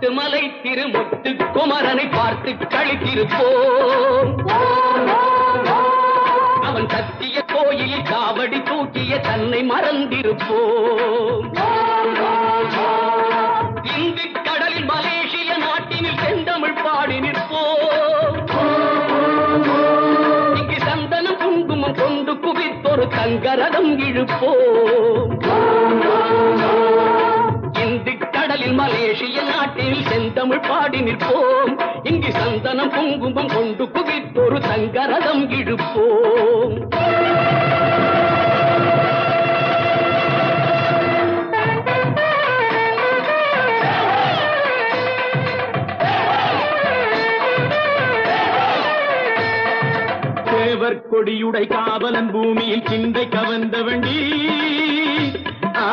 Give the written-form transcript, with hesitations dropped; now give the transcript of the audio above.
முத்துமலை திருமுத்து குமரனை பார்த்து கழித்திருப்போம். அவன் சத்திய கோயிலில் காவடி தூக்கிய தன்னை மறந்திருப்போம். இந்து கடலில் மலேசிய நாட்டினில் செந்தமிழ் பாடி நிற்போம். இங்கு சந்தனம் குங்குமம் கொண்டு குவித்தொரு தங்கரதம் இழுப்போம். இந்து கடலில் மலேசிய நாட்டில் செந்தமிழ் பாடி நிற்போம். இங்கு சந்தனம் குங்குமம் கொண்டு குவித்தொரு தங்கரதம் இழுப்போம். தேவர் கொடியுடை காவலன் பூமியில் சிந்தை கவர்ந்த வண்டி. ஆ